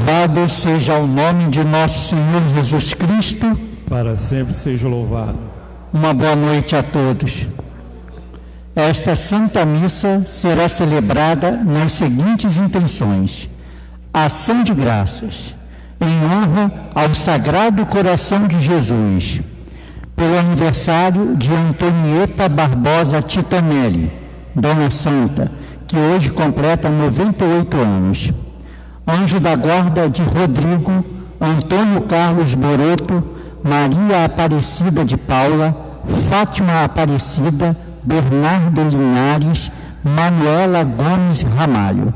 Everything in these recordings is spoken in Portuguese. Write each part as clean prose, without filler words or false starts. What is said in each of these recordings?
Louvado seja o nome de nosso Senhor Jesus Cristo. Para sempre seja louvado. Uma boa noite a todos. Esta Santa Missa será celebrada nas seguintes intenções: ação de graças, em honra ao Sagrado Coração de Jesus, pelo aniversário de Antonieta Barbosa Titonelli, Dona Santa, que hoje completa 98 anos. Anjo da guarda de Rodrigo, Antônio Carlos Boroto, Maria Aparecida de Paula, Fátima Aparecida, Bernardo Linhares, Manuela Gomes Ramalho.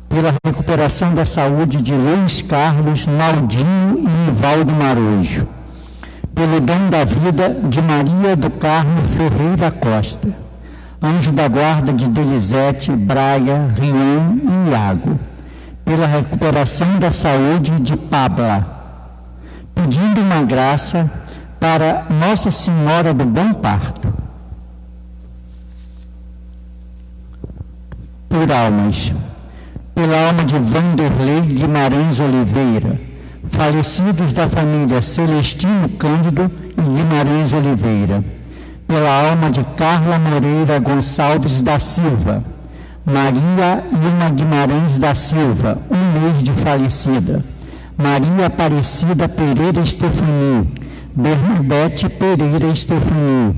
Pela recuperação da saúde de Luiz Carlos, Naldinho e Nivaldo Marujo. Pelo dom da vida de Maria do Carmo Ferreira Costa. Anjo da guarda de Delisete, Braga, Rion e Iago. Pela recuperação da saúde de Pabla, pedindo uma graça para Nossa Senhora do Bom Parto. Por almas, pela alma de Vanderlei Guimarães Oliveira, falecidos da família Celestino Cândido e Guimarães Oliveira, pela alma de Carla Moreira Gonçalves da Silva, Maria Ilma Guimarães da Silva, 1 mês de falecida, Maria Aparecida Pereira Estefani, Bernadette Pereira Estefani,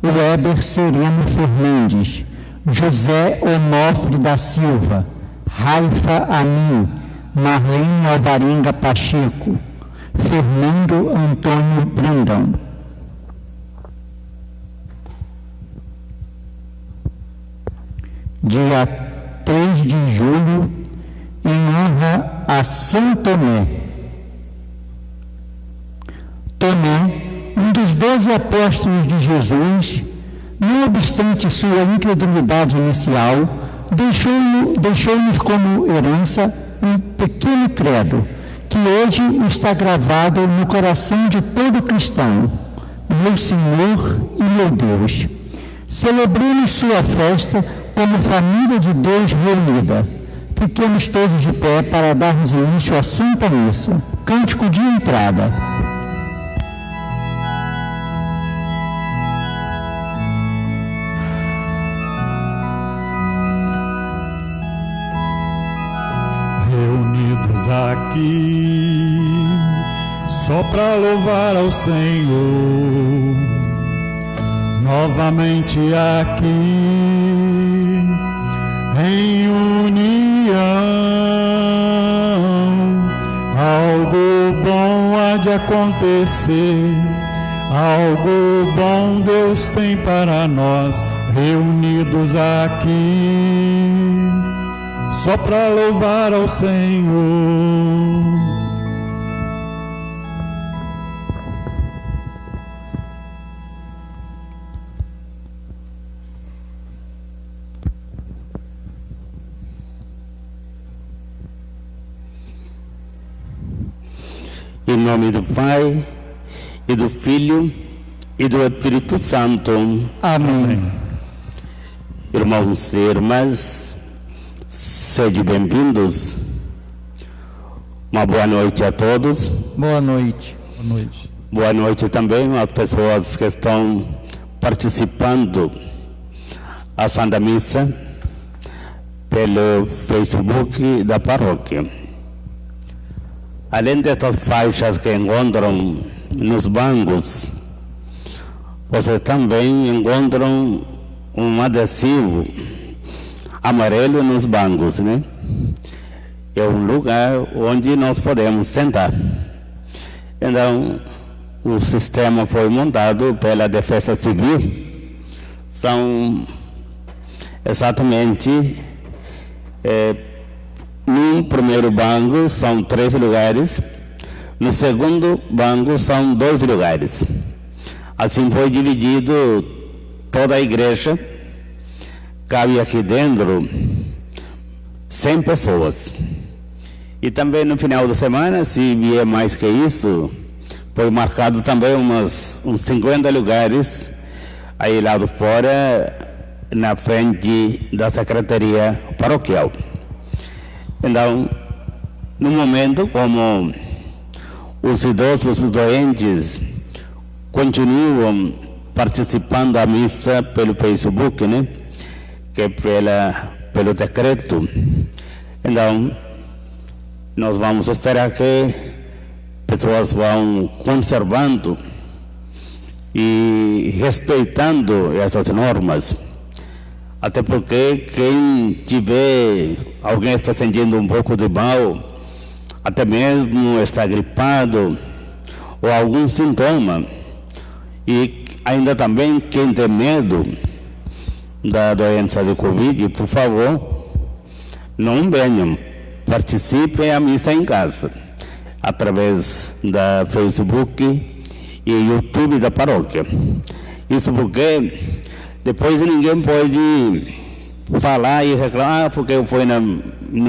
Weber Sereno Fernandes, José Onofre da Silva, Raifa Amin, Marlene Alvarenga Pacheco, Fernando Antônio Brandão. Dia 3 de julho, em honra a São Tomé. Tomé, um dos 12 apóstolos de Jesus, não obstante sua incredulidade inicial, deixou-nos como herança um pequeno credo, que hoje está gravado no coração de todo cristão: meu Senhor e meu Deus. Celebremos sua festa como família de Deus reunida. Fiquemos todos de pé para darmos início à Santa Missa. Cântico de entrada. Reunidos aqui, só para louvar ao Senhor, novamente aqui, em união, algo bom há de acontecer, algo bom Deus tem para nós, reunidos aqui, só para louvar ao Senhor. Em nome do Pai, e do Filho, e do Espírito Santo. Amém. Irmãos e irmãs, sejam bem-vindos. Uma boa noite a todos. Boa noite. Boa noite. Boa noite também às pessoas que estão participando da Santa Missa pelo Facebook da paróquia. Além destas faixas que encontram nos bancos, vocês também encontram um adesivo amarelo nos bancos, né? É um lugar onde nós podemos sentar. Então, o sistema foi montado pela Defesa Civil. São exatamente no primeiro banco são 3 lugares, no segundo banco são 2 lugares. Assim foi dividido toda a igreja. Cabe aqui dentro 100 pessoas. E também no final da semana, se vier mais que isso, foi marcado também uns 50 lugares aí lá fora, na frente da Secretaria Paroquial. Então, no momento como os idosos e doentes continuam participando da missa pelo Facebook, né? Que é pelo decreto. Então, nós vamos esperar que pessoas vão conservando e respeitando essas normas. Até porque quem tiver, alguém está sentindo um pouco de mal, até mesmo está gripado ou algum sintoma, e ainda também quem tem medo da doença de Covid, por favor, não venham, participem da missa em casa, através da Facebook e YouTube da paróquia. Isso porque depois ninguém pode falar e reclamar porque eu fui na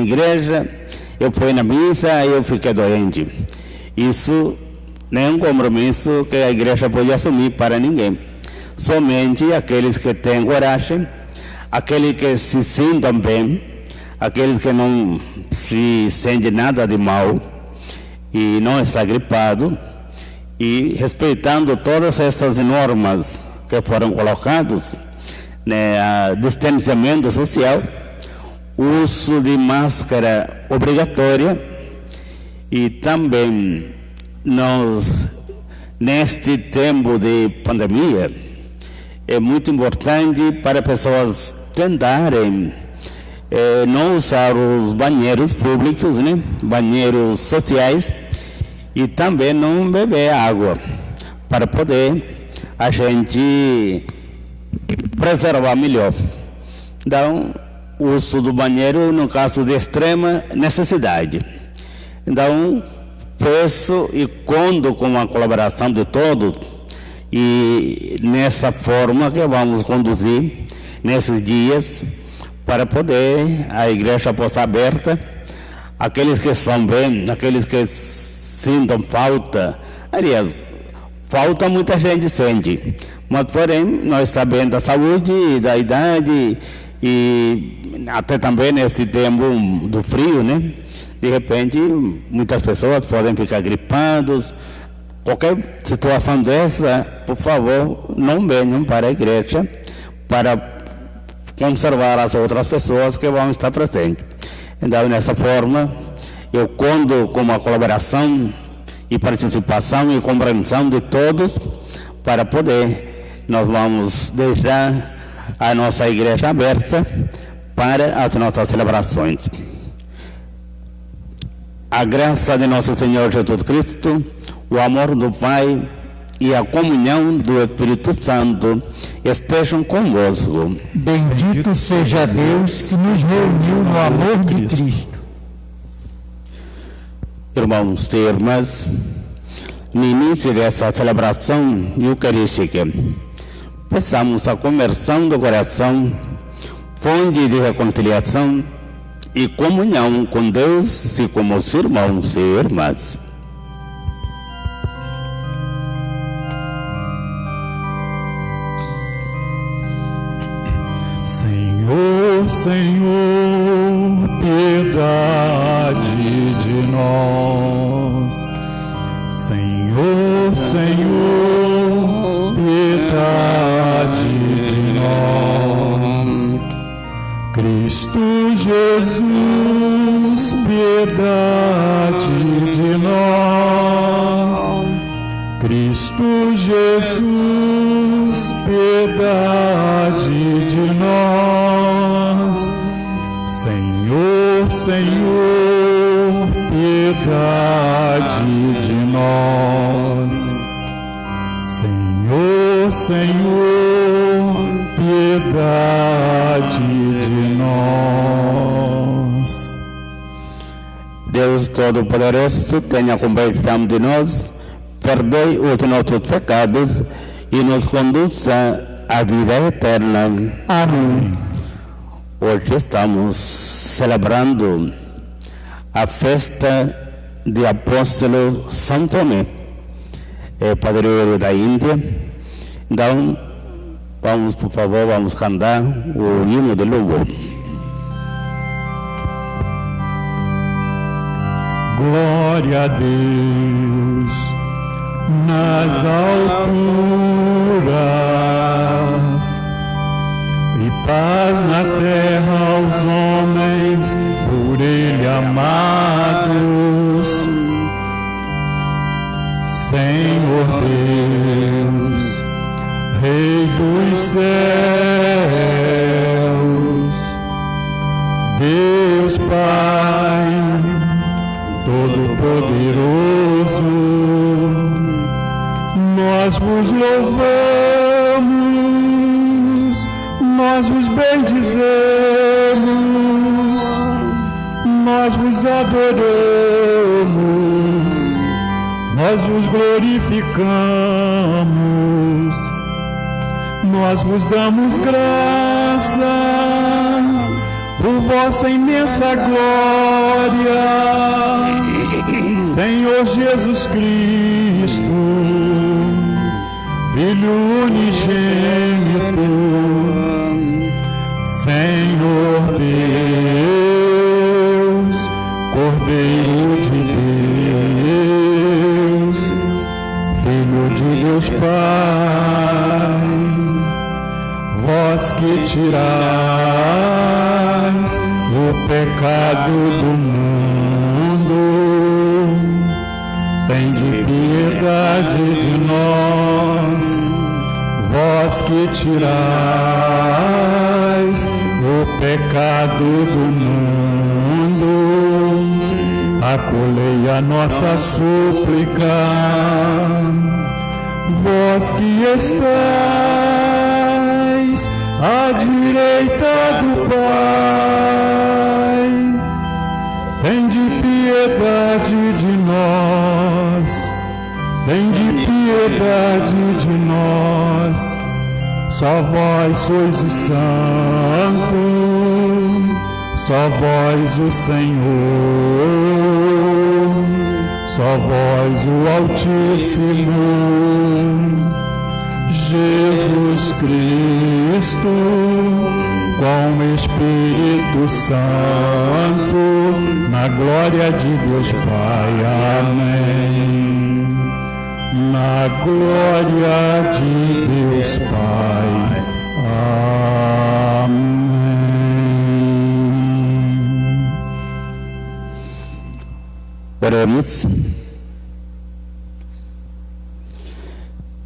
igreja, eu fui na missa e eu fiquei doente. Isso não é um compromisso que a igreja pode assumir para ninguém. Somente aqueles que têm coragem, aqueles que se sintam bem, aqueles que não se sentem nada de mal e não está gripado, e respeitando todas essas normas que foram colocadas, né, a distanciamento social, uso de máscara obrigatória, e também neste tempo de pandemia é muito importante para pessoas tentarem não usar os banheiros públicos, né, banheiros sociais, e também não beber água, para poder a gente preservar melhor. Então, o uso do banheiro no caso de extrema necessidade. Então, peço e conto com a colaboração de todos, e nessa forma que vamos conduzir nesses dias, para poder a igreja possa aberta, aqueles que são bem, aqueles que sintam falta, aliás, falta muita gente sente, mas porém nós sabemos da saúde e da idade, e até também nesse tempo do frio, né? De repente muitas pessoas podem ficar gripados. Qualquer situação dessa, por favor, não venham para a igreja para conservar as outras pessoas que vão estar presentes. Então, nessa forma, eu conto com a colaboração e participação e compreensão de todos, para poder, nós vamos deixar a nossa igreja aberta para as nossas celebrações. A graça de nosso Senhor Jesus Cristo, o amor do Pai e a comunhão do Espírito Santo estejam convosco. Bendito seja Deus que nos reuniu no amor de Cristo. Irmãos e irmãs, no início dessa celebração eucarística, peçamos a conversão do coração, fonte de reconciliação e comunhão com Deus e com os irmãos e irmãs. Senhor, Senhor, piedade de nós. Senhor, Senhor, piedade de nós. Cristo Jesus, piedade de nós. Cristo Jesus, piedade de nós. Senhor, Senhor, piedade de nós. Senhor, Senhor, piedade de nós. Deus Todo-Poderoso, tenha compaixão de nós, perdoe os nossos pecados e nos conduza à vida eterna. Amém. Hoje estamos celebrando a festa de apóstolo São Tomé, padroeiro da Índia. Então, vamos, por favor, vamos cantar o hino de louvor. Glória a Deus nas alturas e paz na terra aos homens por Ele amados. Senhor Deus, Rei dos céus, Deus Pai Todo-Poderoso, nós vos louvamos, nós vos bendizemos, nós vos adoramos, nós vos glorificamos, nós vos damos graças por vossa imensa glória, Senhor Jesus Cristo, Filho unigênito, Senhor Deus, Cordeiro de Deus, Filho de Deus Pai, vós que tirais o pecado do mundo, tende piedade de nós. Vós que tirais o pecado do mundo, acolhei a nossa súplica. Vós que estáis à direita do Pai, tende piedade de nós, tende piedade de nós. Só vós sois o Santo, só vós o Senhor, só vós o Altíssimo, Jesus Cristo, com o Espírito Santo, na glória de Deus Pai. Amém. Na glória de Deus Pai. Amém. Oremos.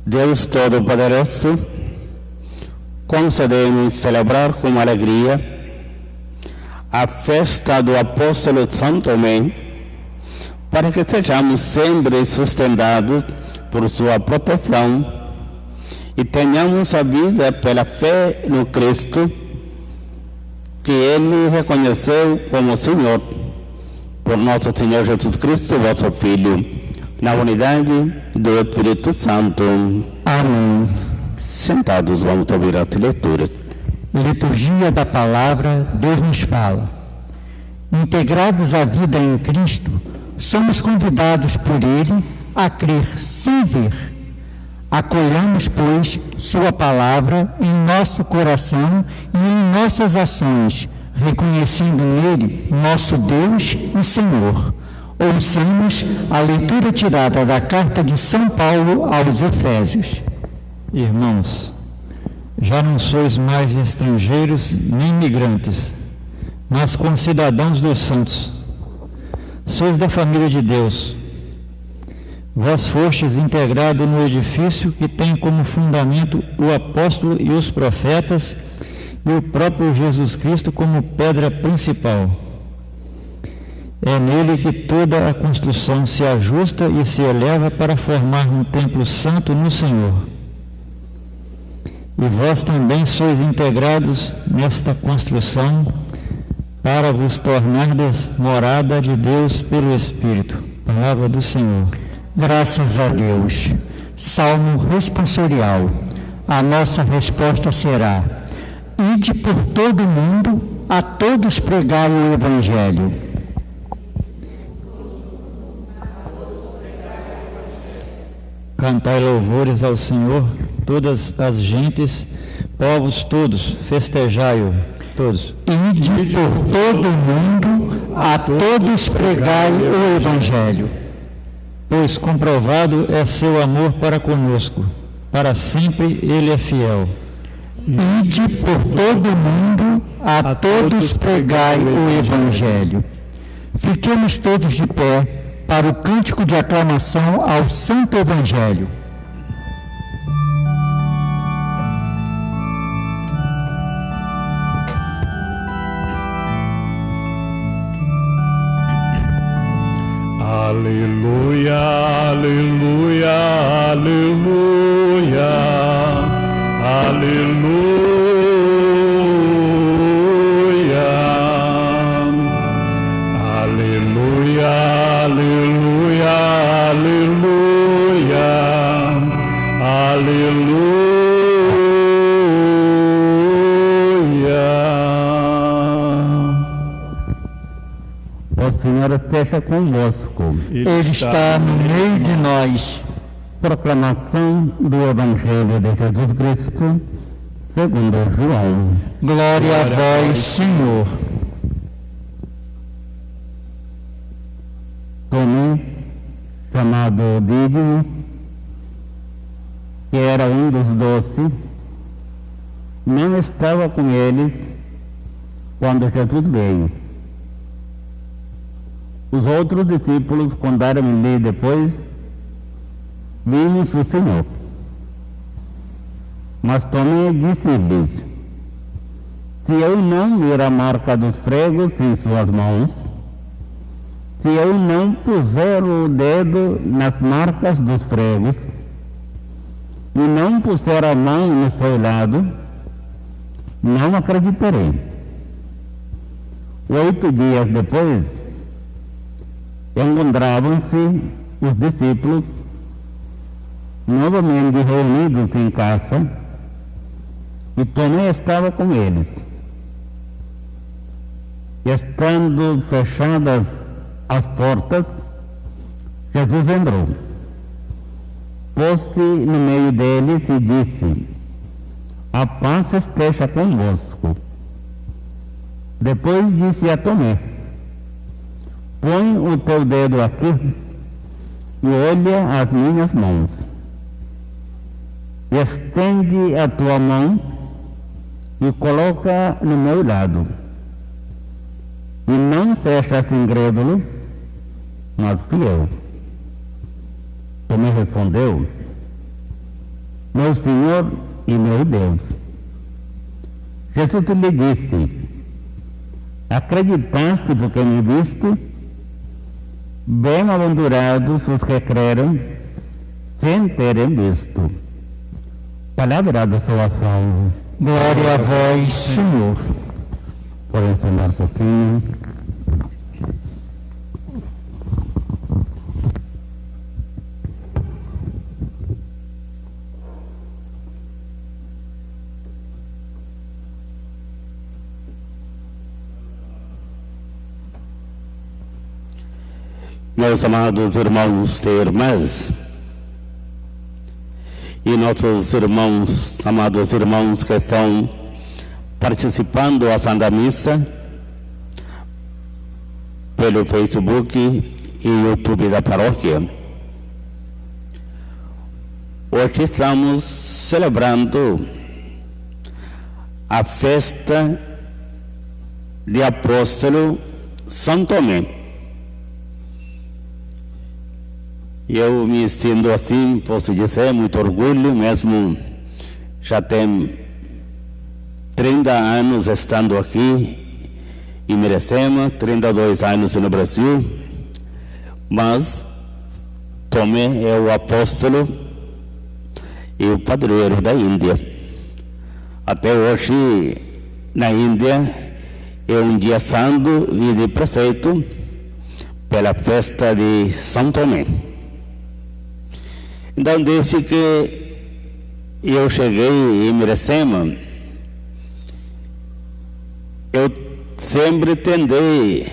Deus Todo-Poderoso, concedemos celebrar com alegria a festa do apóstolo São Tomé, para que sejamos sempre sustentados por sua proteção e tenhamos a vida pela fé no Cristo, que Ele reconheceu como Senhor, por nosso Senhor Jesus Cristo, vosso Filho, na unidade do Espírito Santo. Amém. Sentados, vamos ouvir a leitura. Liturgia da Palavra, Deus nos fala. Integrados à vida em Cristo, somos convidados por Ele a crer sem ver. Acolhamos, pois, Sua Palavra em nosso coração e em nossas ações, reconhecendo nele nosso Deus e Senhor. Ouçamos a leitura tirada da carta de São Paulo aos Efésios. Irmãos, já não sois mais estrangeiros nem imigrantes, mas concidadãos dos santos. Sois da família de Deus. Vós fostes integrados no edifício que tem como fundamento o apóstolo e os profetas, e o próprio Jesus Cristo como pedra principal. É nele que toda a construção se ajusta e se eleva para formar um templo santo no Senhor. E vós também sois integrados nesta construção para vos tornardes morada de Deus pelo Espírito. Palavra do Senhor. Graças a Deus. Salmo responsorial. A nossa resposta será: ide por todo o mundo, a todos pregai o Evangelho. Cantai louvores ao Senhor, todas as gentes, povos todos, festejai-o, todos. Ide por todo o mundo, a todos pregai o Evangelho. Pois comprovado é seu amor para conosco, para sempre ele é fiel. Ide por todo o mundo, a todos pregai o Evangelho. Fiquemos todos de pé para o cântico de aclamação ao Santo Evangelho. Aleluia, aleluia, aleluia, aleluia, aleluia, aleluia, aleluia, aleluia. O Senhor esteja convosco. Ele está no meio de nós. Proclamação do Evangelho de Jesus Cristo, segundo João. Glória a vós, Senhor. Tomé, chamado Dídimo, que era um dos 12, não estava com eles quando Jesus veio. Os outros discípulos contaram-lhe depois: vimos o Senhor. Mas Tomé disse-lhes: se eu não vir a marca dos pregos em suas mãos, se eu não puser o dedo nas marcas dos pregos, e não puser a mão no seu lado, não acreditarei. 8 dias depois, encontravam-se os discípulos novamente reunidos em casa, e Tomé estava com eles. Estando fechadas as portas, Jesus entrou, pôs-se no meio deles e disse: a paz esteja convosco. Depois disse a Tomé: põe o teu dedo aqui e olha as minhas mãos. Estende a tua mão e coloca no meu lado. E não sejas incrédulo, mas fiel. Tomé respondeu: meu Senhor e meu Deus. Jesus lhe disse: acreditaste porque me viste? Bem-aventurados os que creram sem terem visto. Palavra da salvação. Glória a vós, Senhor. Podem sentar um pouquinho. Meus amados irmãos e irmãs, e nossos irmãos, amados irmãos que estão participando da Santa Missa pelo Facebook e YouTube da paróquia. Hoje estamos celebrando a festa de apóstolo São Tomé. Eu me sinto assim, posso dizer, muito orgulho, mesmo já tenho 30 anos estando aqui em Mirecema, 32 anos no Brasil, mas Tomé é o apóstolo e o padroeiro da Índia. Até hoje, na Índia, é um dia santo e de preceito pela festa de São Tomé. Então, desde que eu cheguei em Mirecema, eu sempre tentei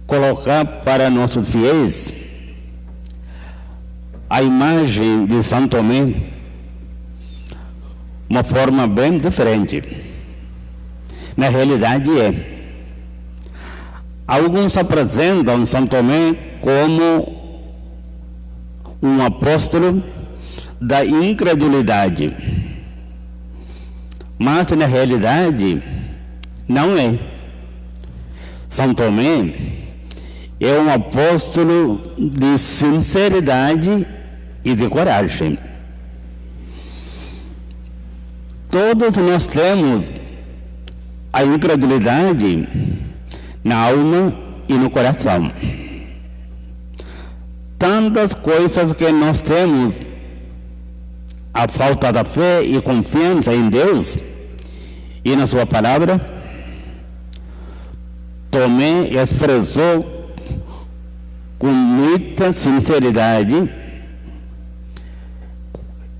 colocar para nossos fiéis a imagem de São Tomé uma forma bem diferente. Na realidade Alguns apresentam São Tomé como um apóstolo da incredulidade, mas na realidade não é. São Tomé é um apóstolo de sinceridade e de coragem. Todos nós temos a incredulidade na alma e no coração. Tantas coisas que nós temos a falta da fé e confiança em Deus e na sua palavra. Tomé expressou com muita sinceridade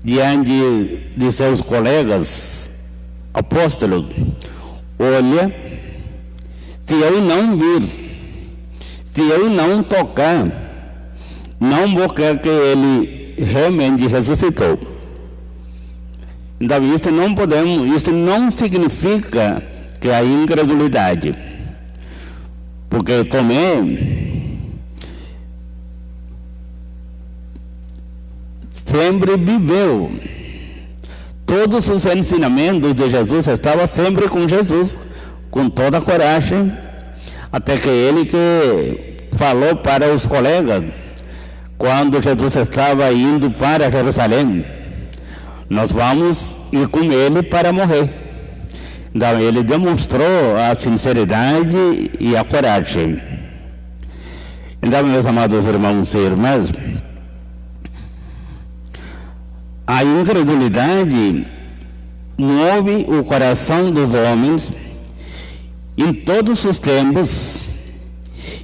diante de seus colegas apóstolos: olha, se eu não vir, se eu não tocar, não vou crer que ele realmente ressuscitou. Então isso não significa que há incredulidade, porque Tomé sempre viveu todos os ensinamentos de Jesus, estava sempre com Jesus, com toda a coragem, até que ele que falou para os colegas, quando Jesus estava indo para Jerusalém: nós vamos ir com ele para morrer. Então ele demonstrou a sinceridade e a coragem. Então, meus amados irmãos e irmãs, a incredulidade move o coração dos homens em todos os tempos,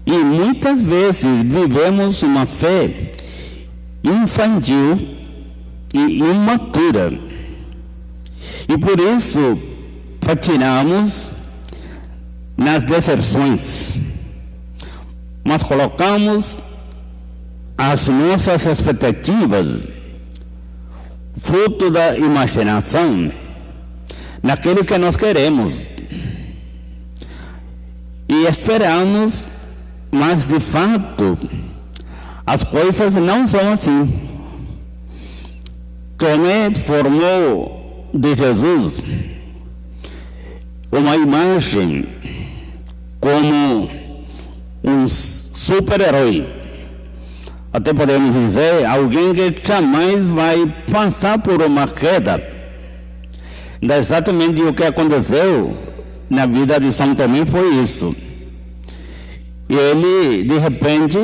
e muitas vezes vivemos uma fé infantil e imatura, e por isso patinamos nas decepções, mas colocamos as nossas expectativas, fruto da imaginação, naquilo que nós queremos, e esperamos, mas de fato as coisas não são assim. Tomé formou de Jesus uma imagem como um super-herói, até podemos dizer alguém que jamais vai passar por uma queda. Exatamente o que aconteceu na vida de São Tomé foi isso. Ele, de repente,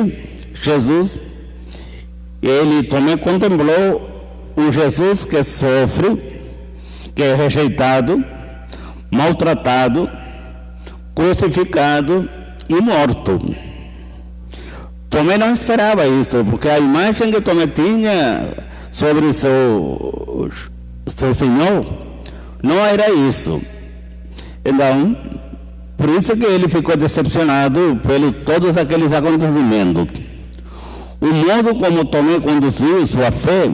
Tomé contemplou um Jesus que sofre, que é rejeitado, maltratado, crucificado e morto. Tomé não esperava isso, porque a imagem que Tomé tinha sobre seu Senhor não era isso. Então, por isso que ele ficou decepcionado por todos aqueles acontecimentos. O modo como Tomé conduziu sua fé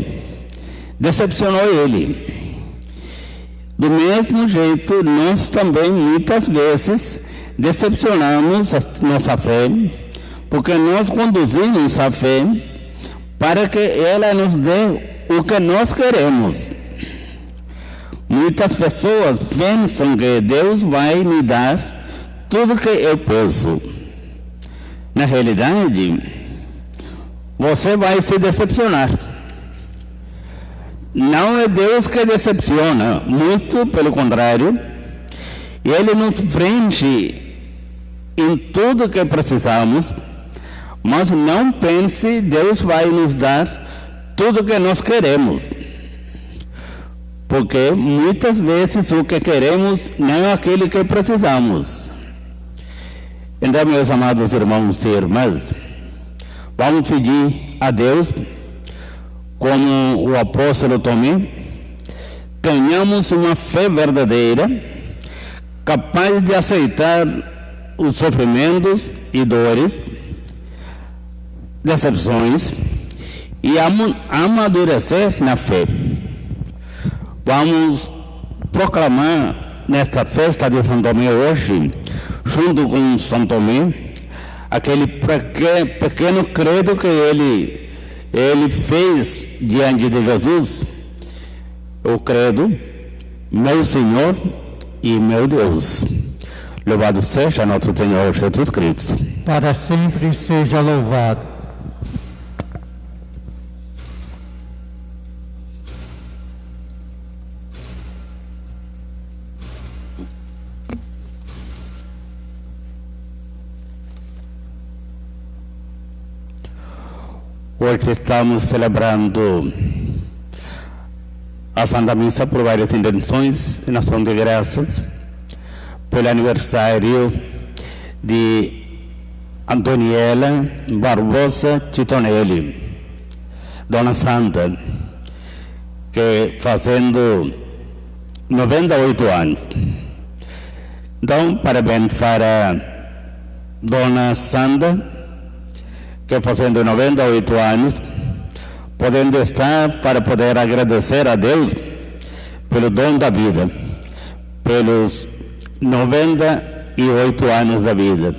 decepcionou ele. Do mesmo jeito, nós também muitas vezes decepcionamos a nossa fé, porque nós conduzimos a fé para que ela nos dê o que nós queremos. Muitas pessoas pensam que Deus vai me dar tudo que eu peço. Na realidade, você vai se decepcionar. Não é Deus que decepciona, muito pelo contrário, Ele nos preenche em tudo que precisamos, mas não pense Deus vai nos dar tudo que nós queremos, porque muitas vezes o que queremos não é aquilo que precisamos. Então, meus amados irmãos e irmãs, vamos pedir a Deus, como o apóstolo Tomé, tenhamos uma fé verdadeira, capaz de aceitar os sofrimentos e dores, decepções, e amadurecer na fé. Vamos proclamar nesta festa de São Tomé hoje, junto com São Tomé, aquele pequeno credo que ele fez diante de Jesus, o credo, meu Senhor e meu Deus. Louvado seja nosso Senhor Jesus Cristo. Para sempre seja louvado. Hoje estamos celebrando a Santa Missa por várias intenções, em ação de graças, pelo aniversário de Antoniela Barbosa Titonelli, Dona Santa, que fazendo 98 anos. Então, parabéns para Dona Santa, que fazendo 98 anos, podendo estar para poder agradecer a Deus pelo dom da vida, pelos 98 anos da vida.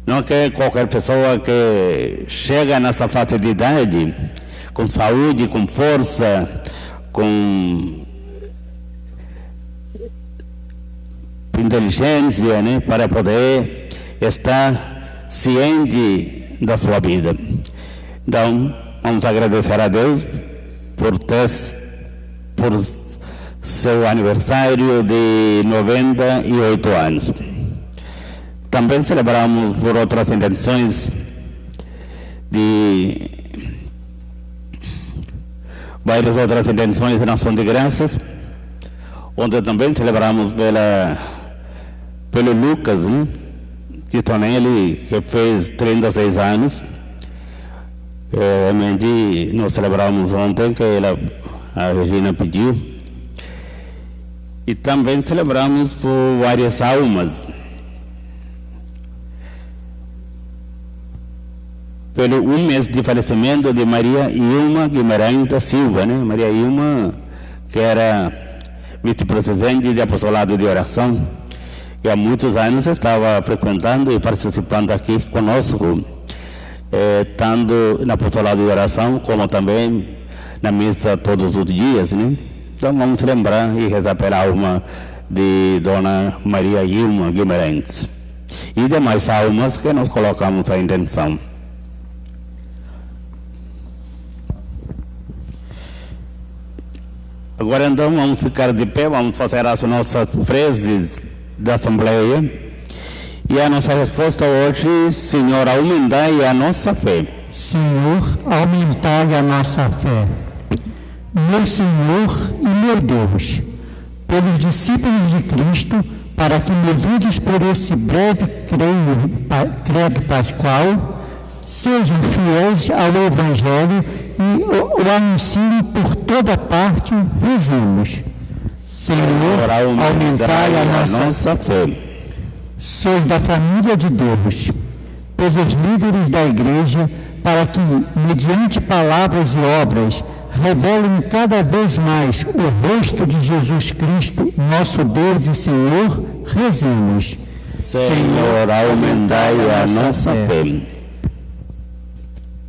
Não que qualquer pessoa que chega nessa fase de idade, com saúde, com força, com inteligência, né, para poder estar ciente da sua vida. Então, vamos agradecer a Deus por seu aniversário de 98 anos. Também celebramos por outras intenções de várias outras intenções de ação de graças, onde também celebramos pelo Lucas, né? Titonelli, que fez 36 anos. Realmente nós celebramos ontem, que a Regina pediu. E também celebramos por várias almas. Pelo 1 mês de falecimento de Maria Ilma Guimarães da Silva, né? Maria Ilma, que era vice-presidente de apostolado de oração, que há muitos anos estava frequentando e participando aqui conosco, tanto na apostolado de oração, como também na missa todos os dias, né? Então vamos lembrar e rezar pela alma de Dona Maria Ilma Guimarães e demais almas que nós colocamos a intenção. Agora então vamos ficar de pé, vamos fazer as nossas preces da Assembleia. E a nossa resposta hoje: Senhor, aumentai a nossa fé. Senhor, aumentai a nossa fé. Meu Senhor e meu Deus, pelos discípulos de Cristo, para que, movidos por esse breve credo pascual, sejam fiéis ao Evangelho e o anunciem por toda parte, rezemos. Senhor, aumentai a nossa fé. Sois da família de Deus, pelos líderes da Igreja, para que, mediante palavras e obras, revelem cada vez mais o rosto de Jesus Cristo, nosso Deus e Senhor, rezemos. Senhor, aumentai a nossa fé.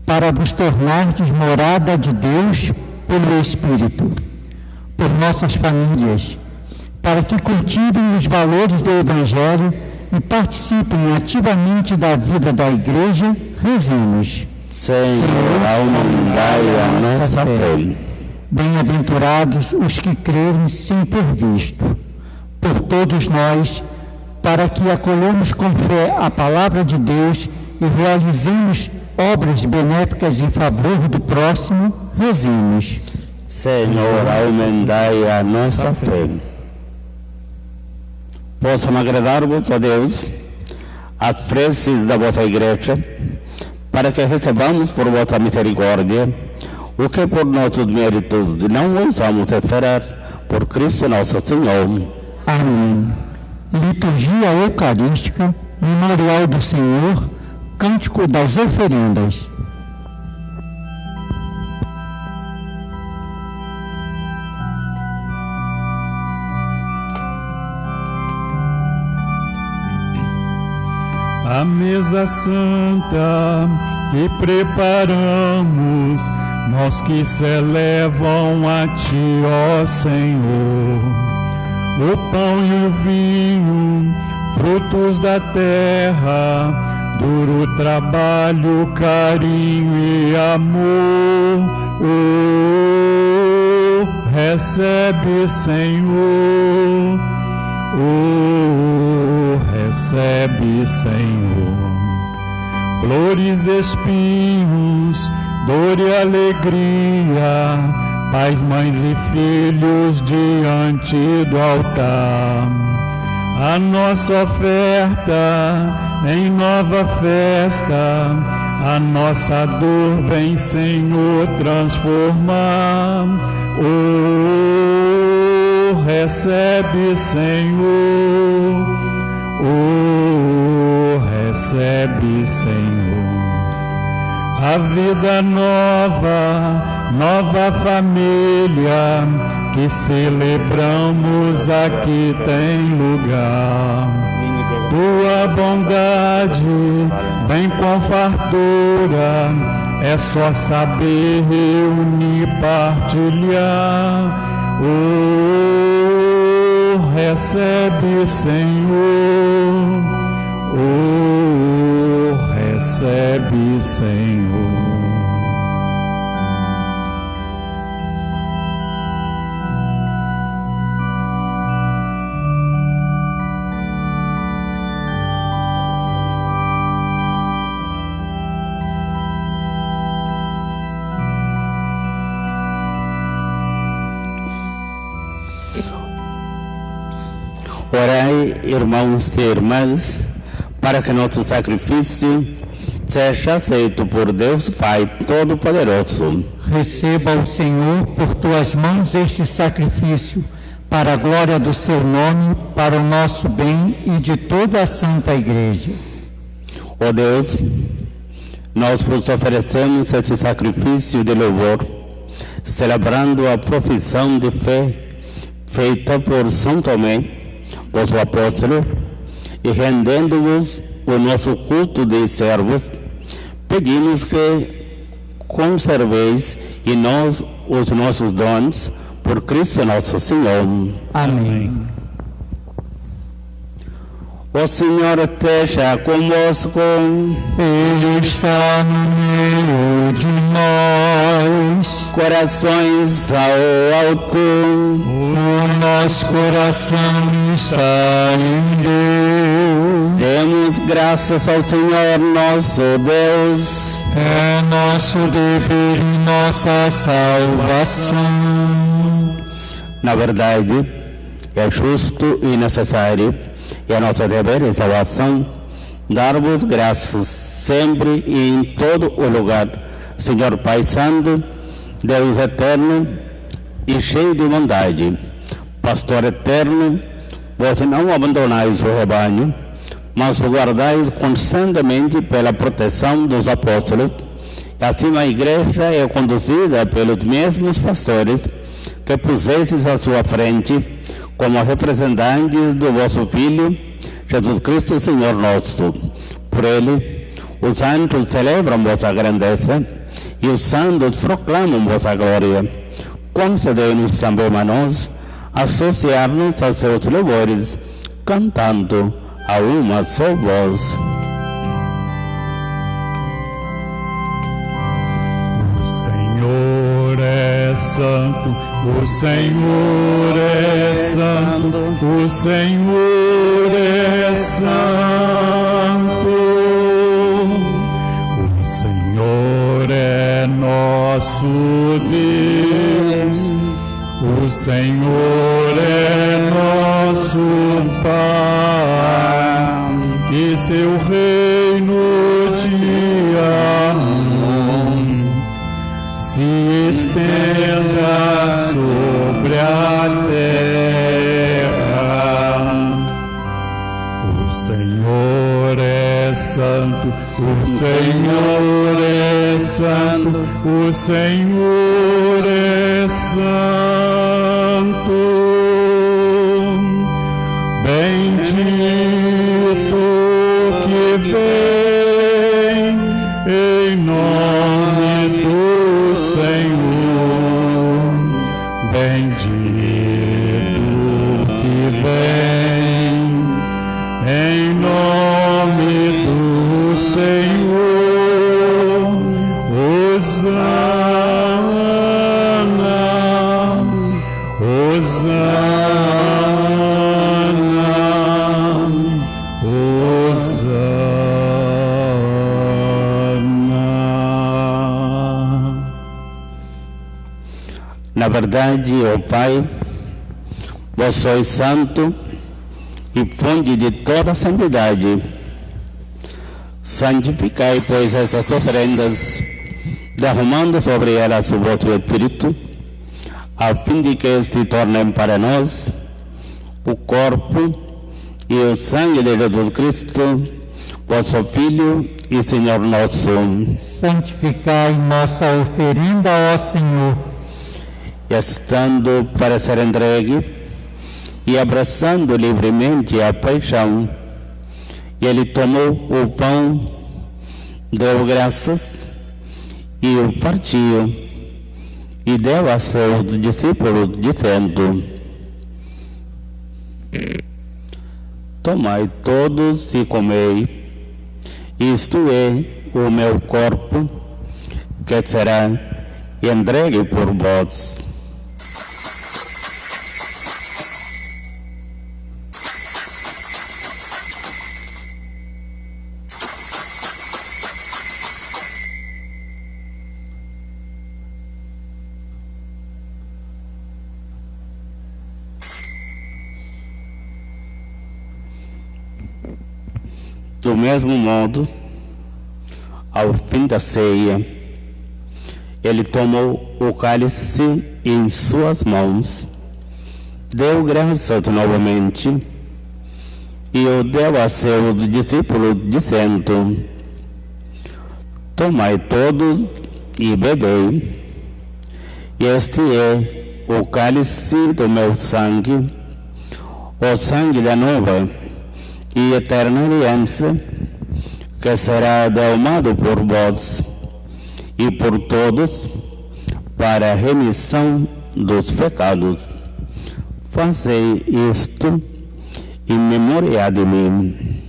Para vos tornardes morada de Deus pelo Espírito, por nossas famílias, para que cultivem os valores do Evangelho e participem ativamente da vida da Igreja, rezemos. Senhor, aumentai a nossa fé. Bem-aventurados os que crerem sem ter visto. Por todos nós, para que acolhamos com fé a palavra de Deus e realizemos obras benéficas em favor do próximo, rezemos. Senhor, aumentai a nossa fé. Possam agradar-vos, ó Deus, as preces da vossa Igreja, para que recebamos por vossa misericórdia o que por nossos méritos não ousamos esperar, por Cristo nosso Senhor. Amém. Liturgia Eucarística, Memorial do Senhor, Cântico das Oferendas. na mesa santa que preparamos, nós que se elevam a Ti, ó Senhor. O pão e o vinho, frutos da terra, duro trabalho, carinho e amor. Oh, recebe, Senhor. Oh, recebe, Senhor. Flores, espinhos, dor e alegria, pais, mães e filhos diante do altar. A nossa oferta em nova festa, a nossa dor vem, Senhor, transformar. Oh, recebe, Senhor. Oh, recebe, Senhor. A vida nova, nova família que celebramos aqui tem lugar. Tua bondade vem com fartura, é só saber reunir, partilhar. Oh, recebe, Senhor. Oh, recebe, Senhor. Orai, irmãos e irmãs, para que nosso sacrifício seja aceito por Deus Pai Todo-Poderoso. Receba o Senhor por tuas mãos este sacrifício, para a glória do seu nome, para o nosso bem e de toda a Santa Igreja. Ó Deus, nós vos oferecemos este sacrifício de louvor, celebrando a profissão de fé feita por São Tomé, vosso apóstolo, e rendendo-vos o nosso culto de servos, pedimos que conserveis em nós os nossos dons, por Cristo nosso Senhor. Amém. O Senhor esteja convosco. Ele está no meio de nós. Corações ao alto. O nosso coração está em Deus. Demos graças ao Senhor nosso Deus. É nosso dever e nossa salvação. Na verdade, é justo e necessário, e é nosso dever e salvação, dar-vos graças sempre e em todo o lugar, Senhor Pai Santo, Deus eterno e cheio de bondade, Pastor eterno, vós não abandonais o rebanho, mas o guardais constantemente pela proteção dos apóstolos, e assim a igreja é conduzida pelos mesmos pastores que pusestes à sua frente, como representantes do vosso Filho, Jesus Cristo, Senhor nosso. Por ele, os santos celebram vossa grandeza e os santos proclamam vossa glória. Concedei-nos também a nós associar-nos aos seus louvores, cantando a uma só voz. O Senhor é santo, o Senhor é santo, o Senhor é santo. O Senhor é nosso Deus, o Senhor é nosso Pai, que seu reino de amor se estenda sobre a terra. O Senhor é santo, o Senhor é santo, o Senhor é santo. Bendito que vem, em nome do Senhor, bendito que vem, em nome do Senhor, Hosana, Hosana, Hosana. Na verdade, ó Pai, vós sois santo e fonte de toda santidade. Santificai, pois, estas oferendas, derramando sobre elas o vosso Espírito, a fim de que se tornem para nós o corpo e o sangue de Jesus Cristo, vosso Filho e Senhor nosso. Santificai nossa oferenda, ó Senhor. E estando para ser entregue e abraçando livremente a paixão, ele tomou o pão, deu graças e o partiu e deu a seus discípulos, dizendo: tomai todos e comei, isto é o meu corpo, que será entregue por vós. Do mesmo modo, ao fim da ceia, ele tomou o cálice em suas mãos, deu graças novamente e o deu a seus discípulos, dizendo: tomai todos e bebei, este é o cálice do meu sangue, o sangue da nova e eterna aliança, que será derramado por vós e por todos para a remissão dos pecados. Fazei isto em memória de mim.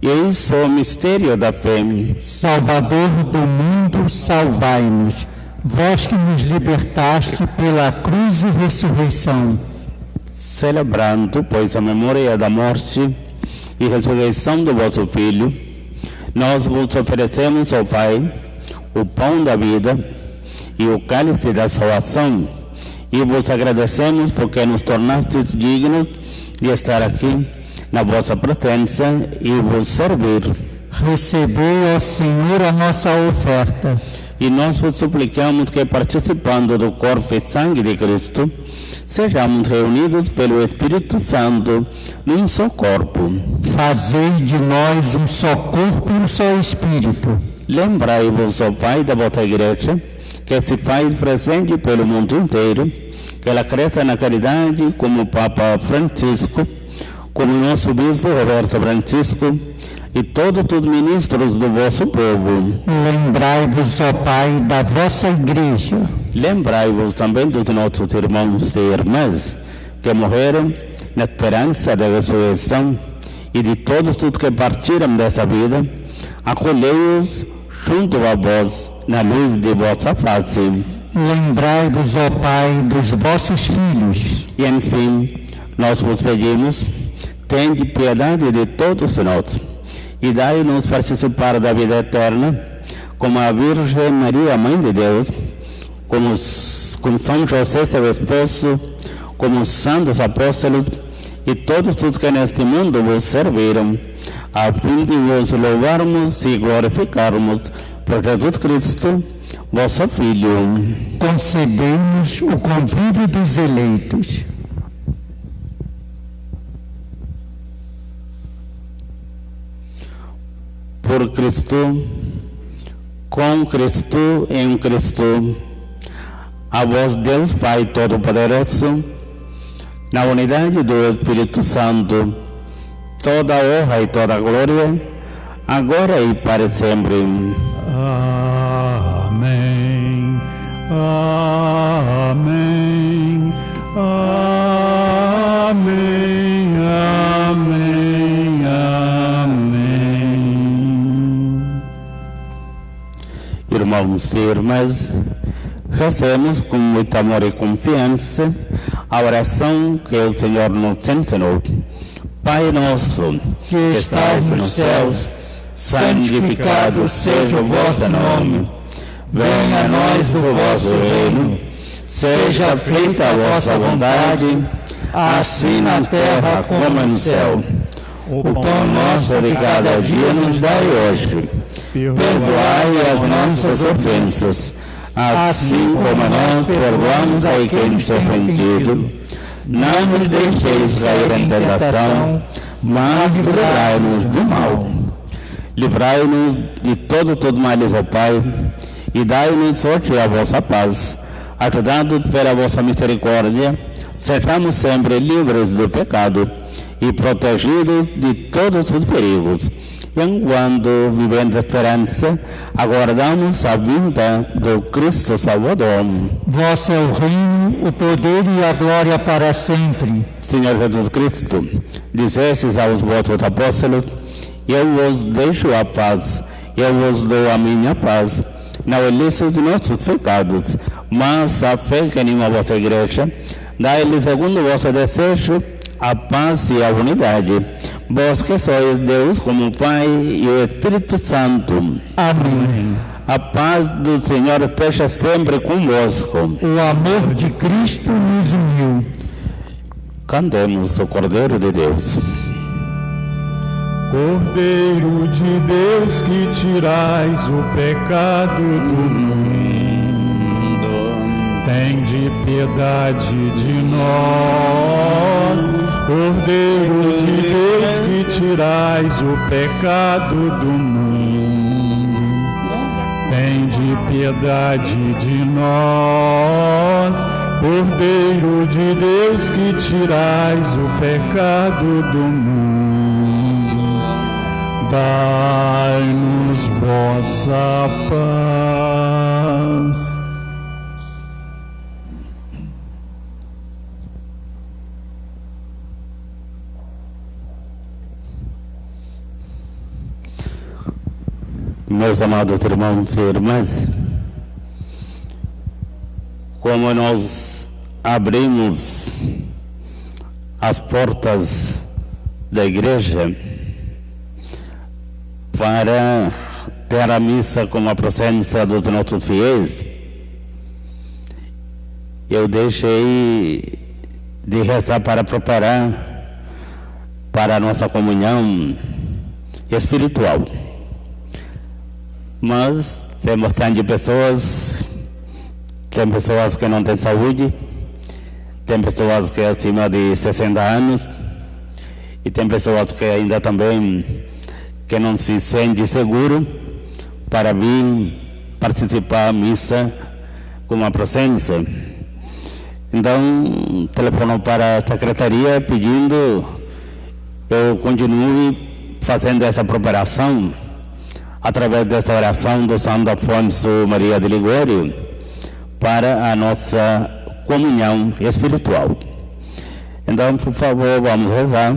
E eis o mistério da fé. Salvador do mundo, salvai-nos. Vós que nos libertaste pela cruz e ressurreição. Celebrando, pois, a memória da morte e ressurreição do vosso Filho, nós vos oferecemos, ó Pai, o pão da vida e o cálice da salvação, e vos agradecemos porque nos tornastes dignos de estar aqui na vossa presença e vos servir. Recebei, ó Senhor, a nossa oferta. E nós vos suplicamos que, participando do corpo e sangue de Cristo, sejamos reunidos pelo Espírito Santo num só corpo. Fazei de nós um só corpo e um só Espírito. Lembrai-vos, ó Pai, da vossa Igreja, que se faz presente pelo mundo inteiro, que ela cresça na caridade, como o Papa Francisco, como o nosso Bispo Roberto Francisco e todos os ministros do vosso povo. Lembrai-vos, ó Pai, da vossa Igreja. Lembrai-vos também dos nossos irmãos e irmãs que morreram na esperança da ressurreição e de todos os que partiram dessa vida. Acolhei-os junto a vós na luz de vossa face. Lembrai-vos, ó Pai, dos vossos filhos. E enfim, nós vos pedimos: tende piedade de todos nós e dai-nos participar da vida eterna, como a Virgem Maria, Mãe de Deus, como São José, seu esposo, como os santos apóstolos e todos os que neste mundo vos serviram, a fim de vos louvarmos e glorificarmos por Jesus Cristo, vosso Filho. Concedei-nos o convívio dos eleitos. Por Cristo, com Cristo, em Cristo, a vós Deus Pai Todo-Poderoso, na unidade do Espírito Santo, toda honra e toda glória, agora e para sempre. Amém. Amém. Amém. Amém. Amém. Irmãos e irmãs, recebemos com muito amor e confiança a oração que o Senhor nos ensinou. Pai nosso, que estais nos céus, santificado seja o vosso nome. Venha a nós o vosso reino. Seja feita a vossa vontade, assim na terra como no céu. O pão nosso de cada dia nos dai hoje. Perdoai as nossas ofensas, assim como nós perdoamos a quem nos tem ofendido. Não nos deixeis cair em tentação, mas livrai-nos do mal. Livrai-nos de todo mal, ó Pai, e dai-nos sorte a vossa paz. Ajudados pela vossa misericórdia, sejamos sempre livres do pecado e protegidos de todos os perigos. E enquanto vivendo a esperança, aguardamos a vinda do Cristo Salvador. Vosso é o reino, o poder e a glória para sempre. Senhor Jesus Cristo, dissestes aos vossos apóstolos: eu vos deixo a paz, eu vos dou a minha paz. Não ilícitos de nossos pecados, mas a fé que anima a vossa igreja, dai-lhe segundo o vosso desejo a paz e a unidade. Vós que sois Deus como o Pai e o Espírito Santo. Amém. A paz do Senhor esteja sempre convosco. O amor de Cristo nos uniu. Cantemos o Cordeiro de Deus. Cordeiro de Deus, que tirais o pecado do mundo, tende piedade de nós. Cordeiro de Deus, que tirais o pecado do mundo, tende piedade de nós. Cordeiro de Deus, que tirais o pecado do mundo, dai-nos vossa paz. Meus amados irmãos e irmãs, como nós abrimos as portas da igreja para ter a missa com a presença dos nossos fiéis, eu deixei de rezar para preparar para a nossa comunhão espiritual. Mas tem bastante pessoas, tem pessoas que não têm saúde, tem pessoas que acima de 60 anos, e tem pessoas que ainda também que não se sentem seguro para vir participar da missa com a presença. Então, telefonou para a secretaria pedindo que eu continue fazendo essa preparação através dessa oração do Santo Afonso Maria de Ligório para a nossa comunhão espiritual. Então, por favor, vamos rezar.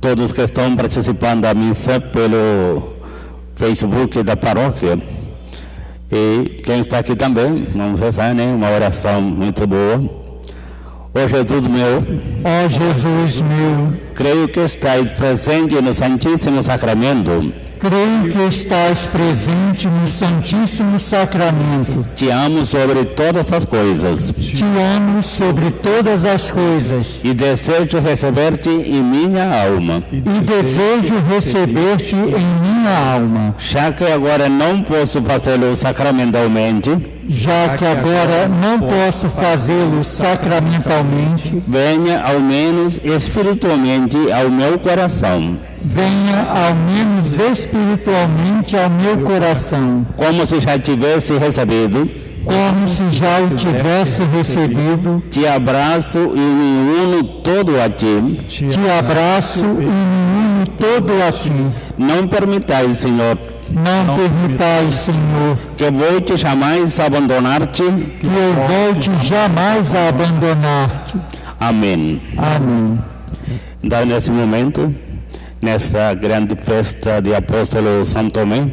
Todos que estão participando da missa pelo Facebook da paróquia, e quem está aqui também, vamos rezar, né? Uma oração muito boa. Ó Jesus meu, Ó Jesus meu, creio que estáis presente no Santíssimo Sacramento. Creio que estás presente no Santíssimo Sacramento. Te amo sobre todas as coisas. Te amo sobre todas as coisas. E desejo receber-te em minha alma. E desejo receber-te em minha alma. Já que agora não posso fazê-lo sacramentalmente, venha ao menos espiritualmente ao meu coração. Venha ao menos espiritualmente ao meu coração. Como se já tivesse recebido. Como se já o tivesse recebido. Te abraço e me uno todo a ti. Te abraço e me uno todo a ti. Não permitais, Senhor. Não permitais, Senhor, que volte jamais a abandonar-te. Que eu volte jamais a abandonar-te. Amém. Amém. Então, nesse momento, nesta grande festa de Apóstolo São Tomé,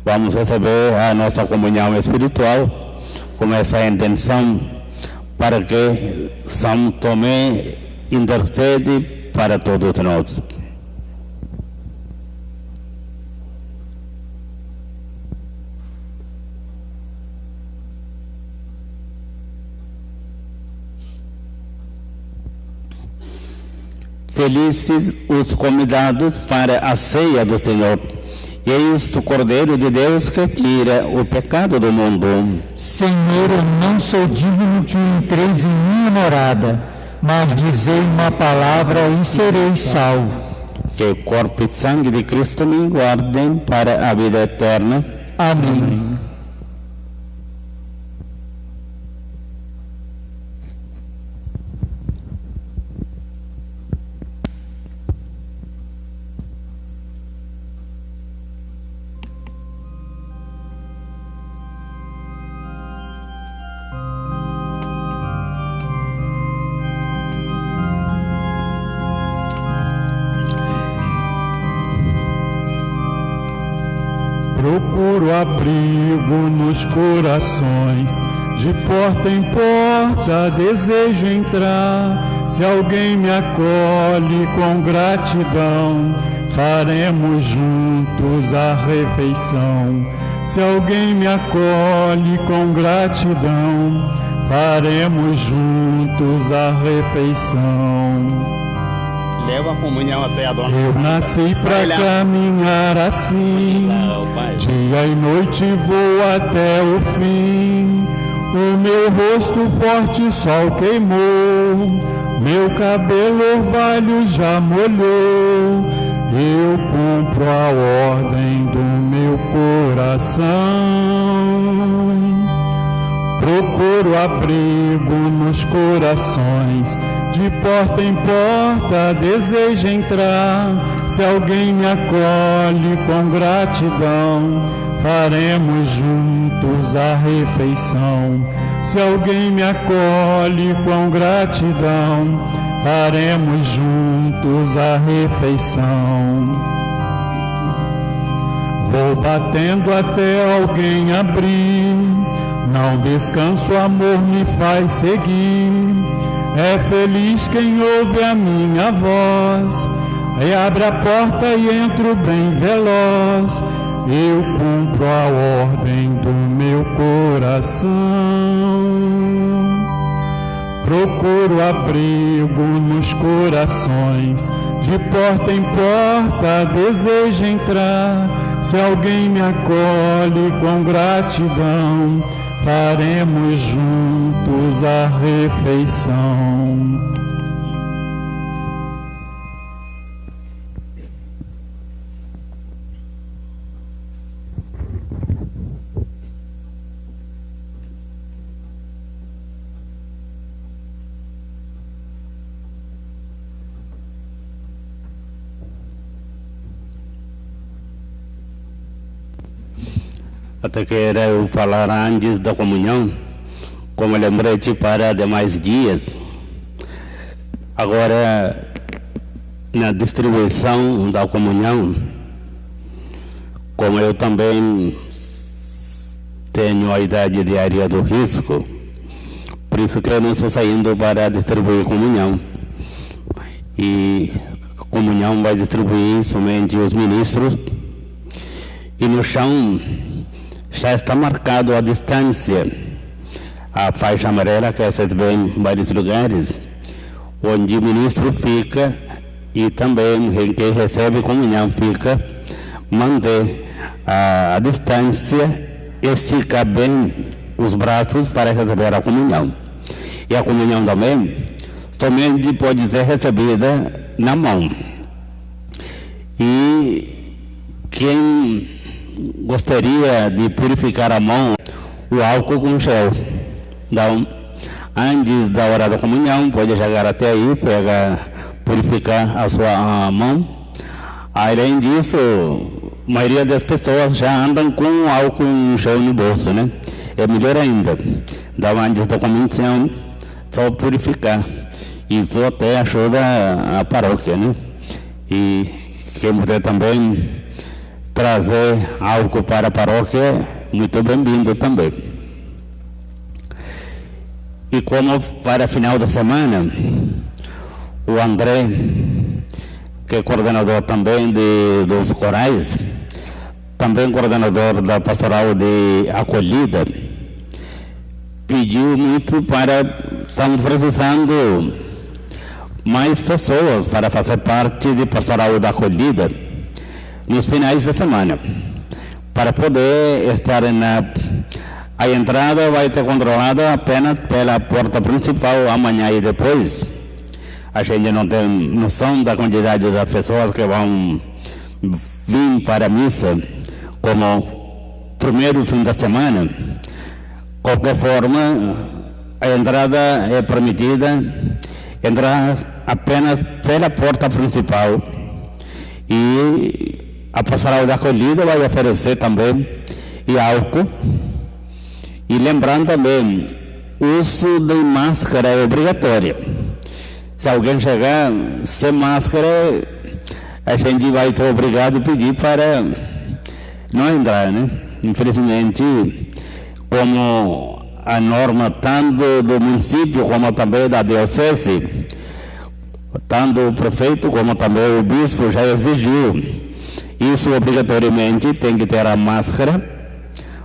vamos receber a nossa comunhão espiritual com essa intenção para que São Tomé intercede para todos nós. Felizes os convidados para a ceia do Senhor. Eis o Cordeiro de Deus que tira o pecado do mundo. Senhor, eu não sou digno que entreis em minha morada, mas dizei uma palavra e serei salvo. Que o corpo e sangue de Cristo me guardem para a vida eterna. Amém. Procuro abrigo nos corações, de porta em porta desejo entrar. Se alguém me acolhe com gratidão, faremos juntos a refeição. Se alguém me acolhe com gratidão, faremos juntos a refeição. Leva a comunhão até a dona. Eu nasci pra caminhar assim, dia e noite vou até o fim. O meu rosto forte sol queimou, meu cabelo orvalho já molhou. Eu cumpro a ordem do meu coração. Procuro abrigo nos corações, de porta em porta desejo entrar. Se alguém me acolhe com gratidão, faremos juntos a refeição. Se alguém me acolhe com gratidão, faremos juntos a refeição. Vou batendo até alguém abrir, não descanso, amor me faz seguir. É feliz quem ouve a minha voz, e abre a porta e entro bem veloz. Eu cumpro a ordem do meu coração. Procuro abrigo nos corações, de porta em porta desejo entrar. Se alguém me acolhe com gratidão, faremos juntos a refeição. Até que era eu falar antes da comunhão, como lembrete para demais dias. Agora, na distribuição da comunhão, como eu também tenho a idade diária do risco, por isso que eu não estou saindo para distribuir comunhão. E a comunhão vai distribuir somente os ministros E no chão já está marcado a distância, a faixa amarela que vocês veem em vários lugares, onde o ministro fica e também quem recebe comunhão fica, manter a distância, esticar bem os braços para receber a comunhão. E a comunhão também somente pode ser recebida na mão. E quem gostaria de purificar a mão, o álcool com gel. Então, antes da hora da comunhão, pode chegar até aí, purificar a sua mão. Além disso, a maioria das pessoas já andam com álcool em gel no bolso, né? É melhor ainda. Então, antes da comunhão, só purificar. Isso até ajuda a paróquia, né? E quem puder também trazer álcool para a paróquia, muito bem-vindo também. E como para final da semana, o André, que é coordenador também dos corais, também coordenador da pastoral de acolhida, pediu muito para, estamos precisando mais pessoas para fazer parte de pastoral da acolhida nos finais de semana, para poder estar a entrada vai ser controlada apenas pela porta principal amanhã e depois. A gente não tem noção da quantidade das pessoas que vão vir para a missa como primeiro fim da semana. Qualquer forma, a entrada é permitida entrar apenas pela porta principal e a pastoral da acolhida vai oferecer também e álcool. E lembrando também, o uso de máscara é obrigatório. Se alguém chegar sem máscara, a gente vai ser obrigado a pedir para não entrar, né? Infelizmente, como a norma tanto do município como também da diocese, tanto o prefeito como também o bispo já exigiu isso obrigatoriamente, tem que ter a máscara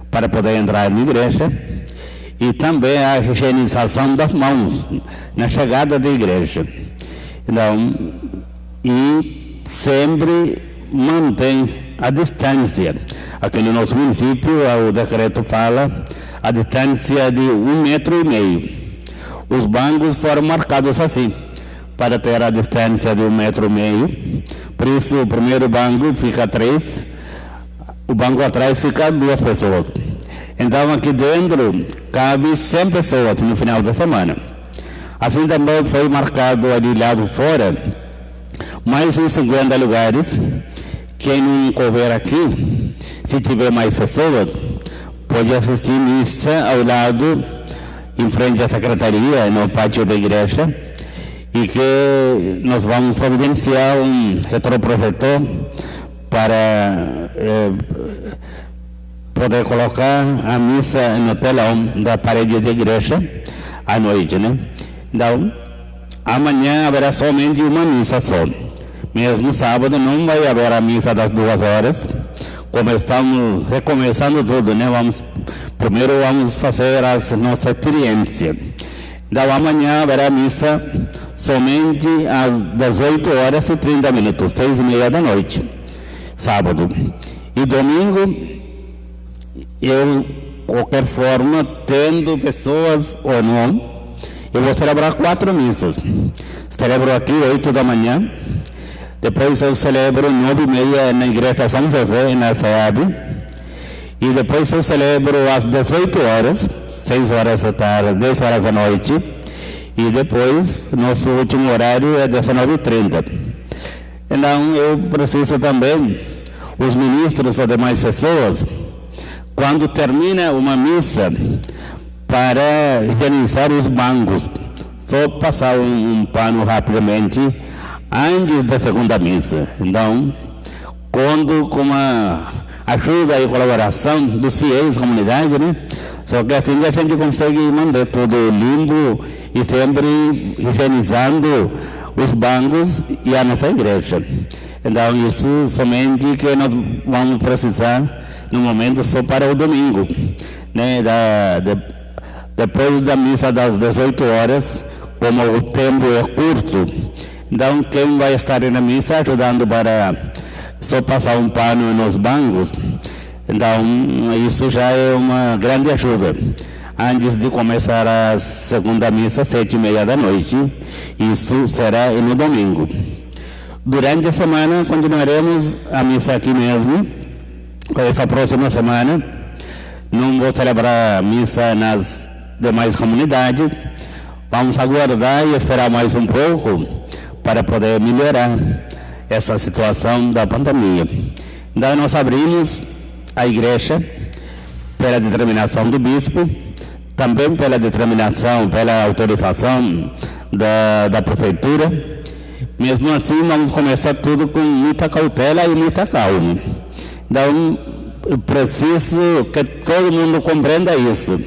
para poder entrar na igreja, e também a higienização das mãos na chegada da igreja. Então, e sempre mantém a distância. Aqui no nosso município, o decreto fala a distância de 1,5 metro. Os bancos foram marcados assim, para ter a distância de 1,5 metro. Por isso, o primeiro banco fica 3, o banco atrás fica 2 pessoas. Então, aqui dentro cabe 100 pessoas no final da semana. Assim também foi marcado ali lado fora mais uns 50 lugares. Quem não couber aqui, se tiver mais pessoas, pode assistir missa ao lado, em frente à secretaria, no pátio da igreja, e que nós vamos providenciar um retroprojetor para poder colocar a missa no telão da parede da igreja à noite, né? Então, amanhã haverá somente uma missa só. Mesmo sábado não vai haver a missa das 2 horas, como estamos recomeçando tudo, né? Primeiro vamos fazer a nossa experiência. Então, amanhã haverá missa somente às 18h30, 6h30 da noite, sábado. E domingo, eu, qualquer forma, tendo pessoas ou não, eu vou celebrar 4 missas. Celebro aqui 8 da manhã, depois eu celebro 9h30 na igreja São José, na SEAB, e depois eu celebro às 18 horas, 6 horas da tarde, 10 horas da noite, e depois nosso último horário é 19h30. Então eu preciso também, os ministros ou demais pessoas, quando termina uma missa, para higienizar os bancos, só passar um pano rapidamente antes da segunda missa. Então, quando com a ajuda e colaboração dos fiéis da comunidade, né? Só que assim a gente consegue manter tudo limpo e sempre higienizando os bancos e a nossa igreja. Então, isso somente que nós vamos precisar no momento só para o domingo, né? Depois da missa das 18 horas, como o tempo é curto, então quem vai estar na missa ajudando para só passar um pano nos bancos, então isso já é uma grande ajuda. Antes de começar a segunda missa, 7h30 da noite, isso será no domingo. Durante a semana continuaremos a missa aqui mesmo. Essa próxima semana não vou celebrar a missa nas demais comunidades. Vamos aguardar e esperar mais um pouco para poder melhorar essa situação da pandemia. Então nós abrimos a igreja pela determinação do bispo, também pela determinação, pela autorização da prefeitura. Mesmo assim, vamos começar tudo com muita cautela e muita calma. Então, eu preciso que todo mundo compreenda isso.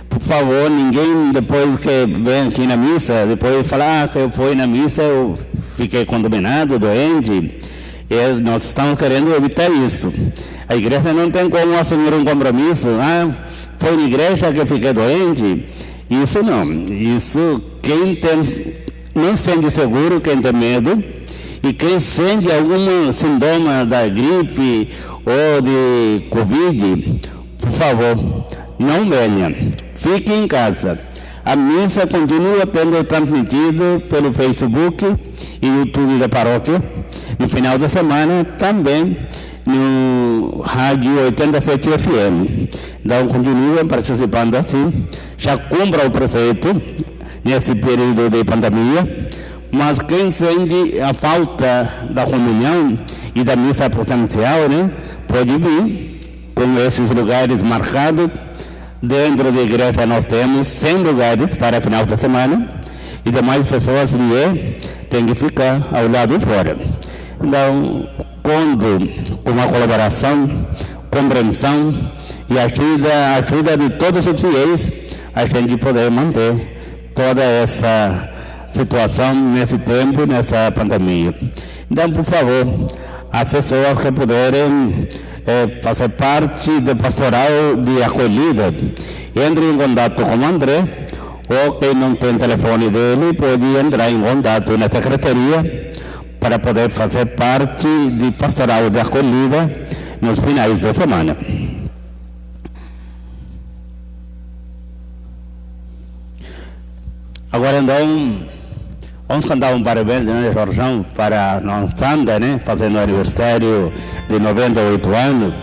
Por favor, ninguém depois que vem aqui na missa, depois falar que eu fui na missa, eu fiquei contaminado, doente. E nós estamos querendo evitar isso. A igreja não tem como assumir um compromisso. Foi na igreja que eu fiquei doente. Isso não. Isso, quem não sente seguro, quem tem medo, e quem sente algum sintoma da gripe ou de Covid, por favor, não venha. Fique em casa. A missa continua sendo transmitida pelo Facebook e YouTube da paróquia. No final da semana, também no rádio 87 FM. Então, continuem participando assim. Já cumpra o preceito nesse período de pandemia. Mas quem sente a falta da comunhão e da missa presencial, né, pode vir com esses lugares marcados. Dentro da igreja nós temos 100 lugares para final de semana. E demais pessoas vier, tem que ficar ao lado de fora. Então, quando com uma colaboração, compreensão e ajuda de todos os fiéis, a gente poder manter toda essa situação nesse tempo, nessa pandemia. Então, por favor, as pessoas que puderem fazer parte do pastoral de acolhida, entre em contato com o André, ou quem não tem telefone dele, pode entrar em contato na secretaria para poder fazer parte de pastoral de acolhida nos finais de semana. Agora então, vamos cantar um parabéns, né, Jorjão, para a nossa Santa, né, fazendo aniversário de 98 anos.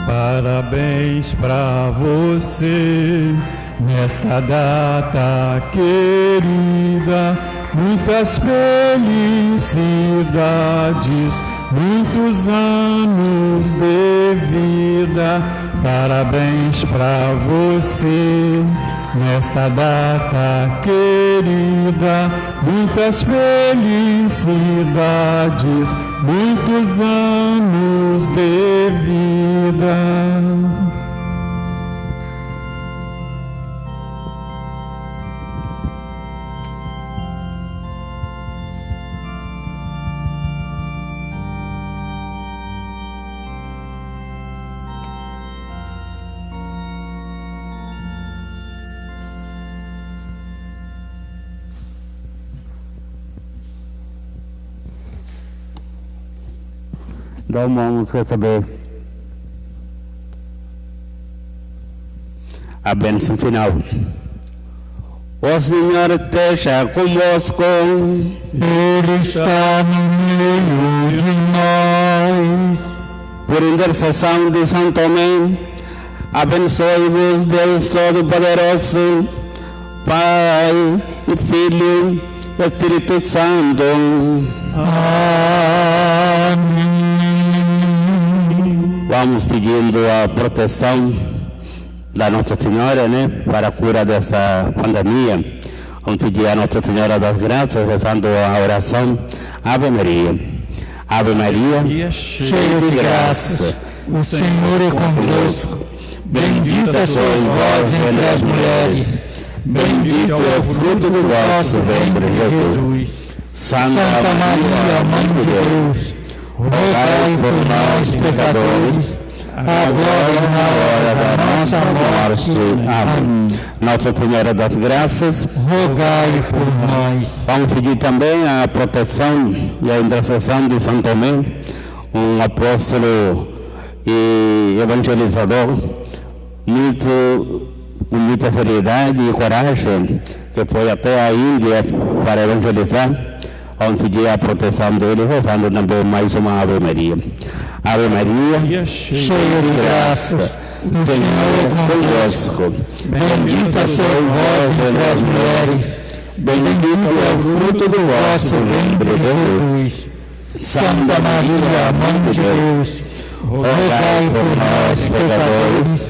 Parabéns para você nesta data querida, muitas felicidades, muitos anos de vida. Parabéns para você nesta data querida, muitas felicidades, muitos anos de vida. Então vamos receber a bênção final. O Senhor esteja convosco. Ele está no meio de nós. Por intercessão de São Tomé, abençoe-vos Deus Todo-Poderoso, Pai e Filho e Espírito Santo. Amém. Vamos pedindo a proteção da Nossa Senhora, né, para a cura dessa pandemia. Vamos pedir a Nossa Senhora das Graças, rezando a oração Ave Maria. Ave Maria, Cheia de graça, o Senhor é convosco. Bendita sois vós entre as mulheres. Bendito é o fruto do vosso ventre, Jesus. Santa Maria, Mãe de Deus, rogai por nós, pecadores, agora e na hora da nossa morte. Amém. Nossa Senhora das Graças, rogai por nós. Vamos pedir também a proteção e a intercessão de São Tomé, um apóstolo e evangelizador com muita seriedade e coragem, que foi até a Índia para evangelizar. Vamos pedir a proteção dele, rezando também mais uma Ave Maria. Ave Maria, cheia de graça, o Senhor é convosco. Bendita sois vós entre as mulheres, bendito é o fruto do vosso ventre, Jesus. Santa Maria, Mãe de Deus, rogai por nós, pecadores,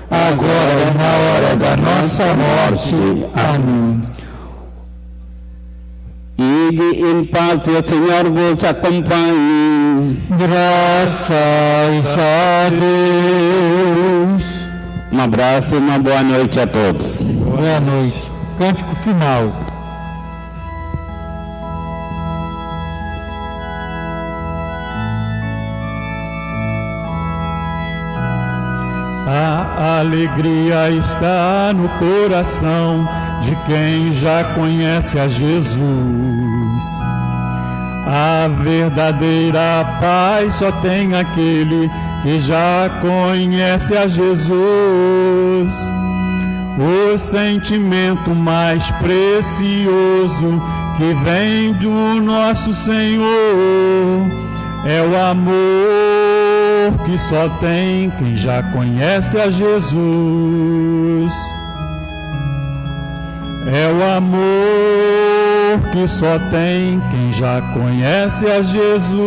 agora e na hora da nossa morte. Amém. Ide em paz, e o Senhor vos acompanhe. Graças a Deus. Um abraço e uma boa noite a todos. Boa noite. Cântico final. A alegria está no coração de quem já conhece a Jesus. A verdadeira paz só tem aquele que já conhece a Jesus. O sentimento mais precioso que vem do nosso Senhor é o amor que só tem quem já conhece a Jesus. É o amor que só tem quem já conhece a Jesus.